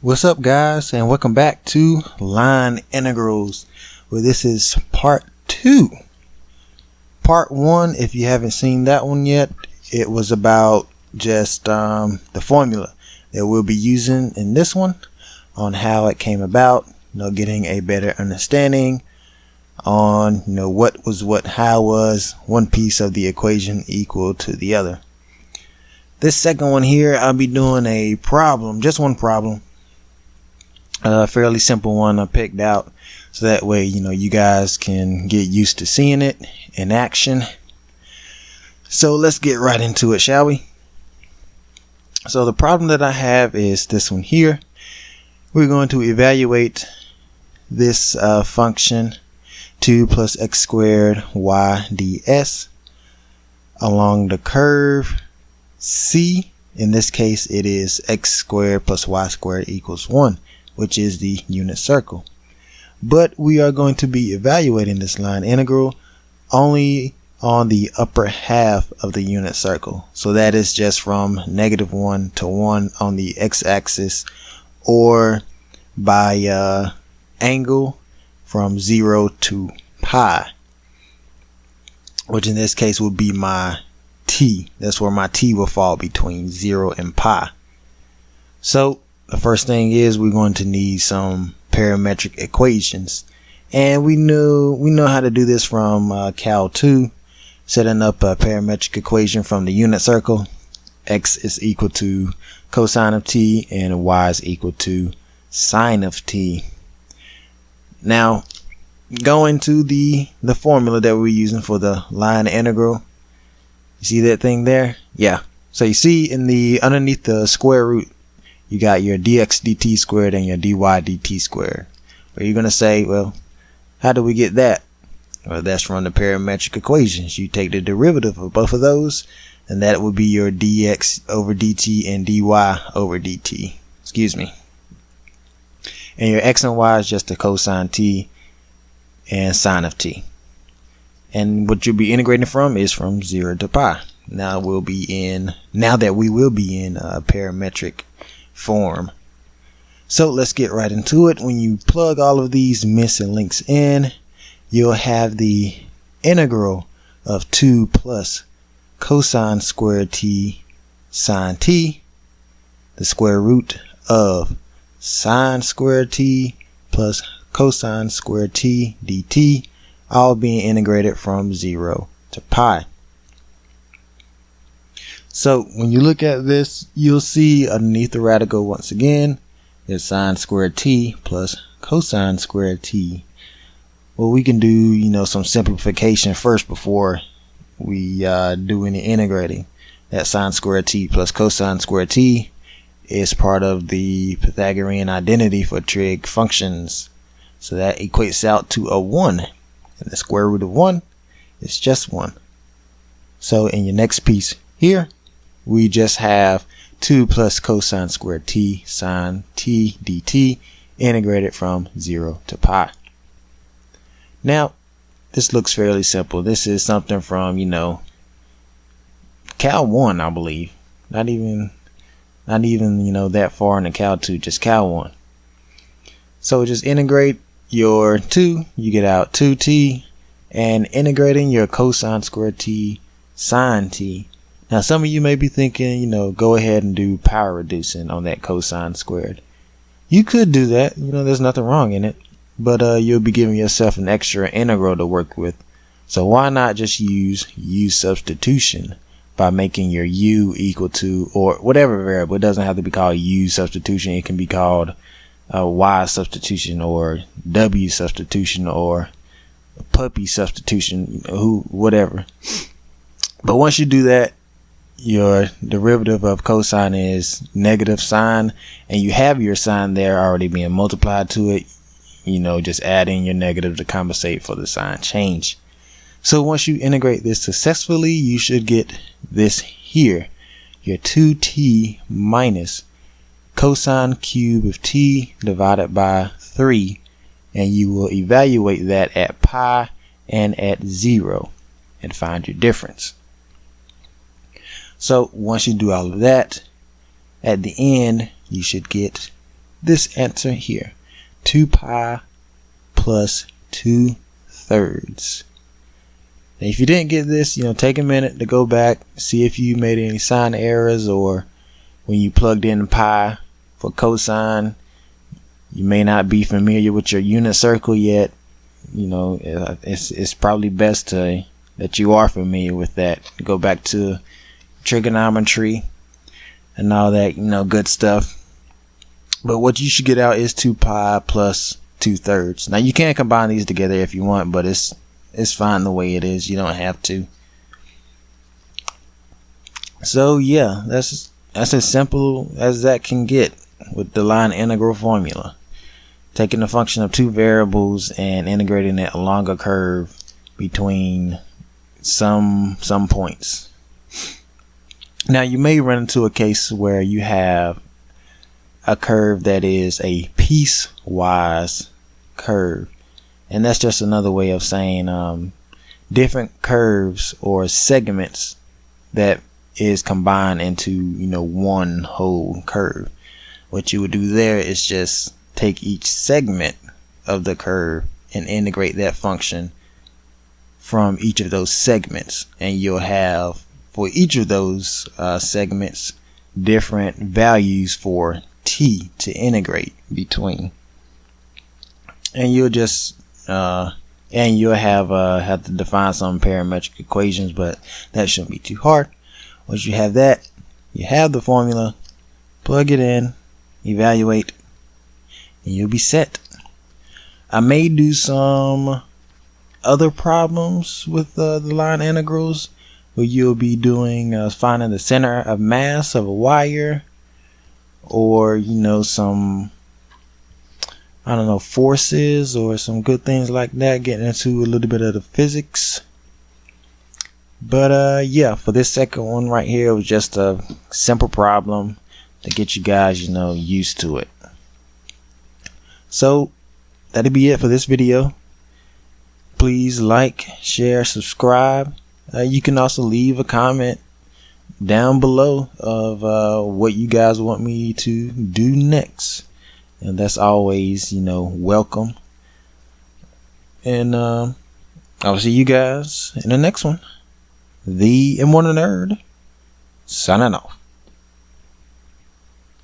What's up, guys, and welcome back to Line Integrals, where this is part 2. Part 1, if you haven't seen that one yet, it was about just the formula that we'll be using in this one, on how it came about, getting a better understanding on what was what, how was one piece of the equation equal to the other. This second one here, I'll be doing a problem, just one problem. A fairly simple one I picked out, so that way you guys can get used to seeing it in action. So let's get right into it, shall we? So the problem that I have is this one here. We're going to evaluate this function 2 plus x squared y ds along the curve C. In this case, it is x squared plus y squared equals 1, which is the unit circle. But we are going to be evaluating this line integral only on the upper half of the unit circle. So that is just from -1 to 1 on the x-axis, or by angle from 0 to pi, which in this case will be my t. That's where my t will fall, between 0 and pi. So the first thing is we're going to need some parametric equations, and we know how to do this from Cal 2, setting up a parametric equation from the unit circle. X is equal to cosine of t and y is equal to sine of t. Now, going to the formula that we're using for the line integral. You see that thing there? Yeah. So you see in the underneath the square root, you got your dx dt squared and your dy dt squared. But you're going to say, well, how do we get that? Well, that's from the parametric equations. You take the derivative of both of those, and that would be your dx over dt and dy over dt. Excuse me. And your x and y is just the cosine t and sine of t. And what you'll be integrating from is from 0 to pi. Now that we will be in a parametric form. So let's get right into it. When you plug all of these missing links in, you'll have the integral of 2 plus cosine squared t sine t, the square root of sine squared t plus cosine squared t dt, all being integrated from 0 to pi. So when you look at this, you'll see underneath the radical, once again, is sine squared t plus cosine squared t. Well, we can do some simplification first before we do any integrating. That sine squared t plus cosine squared t is part of the Pythagorean identity for trig functions. So that equates out to a 1. And the square root of 1 is just 1. So in your next piece here, we just have 2 plus cosine squared t sine t dt integrated from 0 to pi. Now, this looks fairly simple. This is something from, Cal 1, I believe. Not even that far into Cal 2, just Cal 1. So just integrate your 2, you get out 2t, and integrating your cosine squared t sine t. Now some of you may be thinking, go ahead and do power reducing on that cosine squared. You could do that, there's nothing wrong in it, but you'll be giving yourself an extra integral to work with. So why not just use u substitution by making your u equal to, or whatever variable. It doesn't have to be called u substitution. It can be called y substitution, or w substitution, or puppy substitution, whatever. But once you do that, your derivative of cosine is negative sine, and you have your sine there already being multiplied to it. Just adding your negative to compensate for the sign change. So once you integrate this successfully, you should get this here, your 2t minus cosine cube of t divided by 3, and you will evaluate that at pi and at 0 and find your difference. So once you do all of that, at the end you should get this answer here. 2 pi plus 2/3. Now, if you didn't get this, take a minute to go back, see if you made any sign errors, or when you plugged in pi for cosine, you may not be familiar with your unit circle yet. It's probably best that you are familiar with that. Go back to trigonometry and all that, good stuff. But what you should get out is 2 pi plus 2/3. Now, you can combine these together if you want, but it's fine the way it is. You don't have to. So yeah, that's as simple as that can get with the line integral formula. Taking the function of two variables and integrating it along a curve between some points. Now, you may run into a case where you have a curve that is a piecewise curve, and that's just another way of saying different curves or segments that is combined into one whole curve. What you would do there is just take each segment of the curve and integrate that function from each of those segments, and you'll have for each of those segments different values for t to integrate between, and you'll just you'll have to define some parametric equations, but that shouldn't be too hard. Once you have that, you have the formula, plug it in, evaluate, and you'll be set. I may do some other problems with the line integrals where you'll be doing finding the center of mass of a wire, or some forces or some good things like that, getting into a little bit of the physics. But yeah, for this second one right here, it was just a simple problem to get you guys used to it. So that'll be it for this video. Please like, share, subscribe. You can also leave a comment down below of what you guys want me to do next, and that's always welcome. And I'll see you guys in the next one. The Immortal Nerd signing off.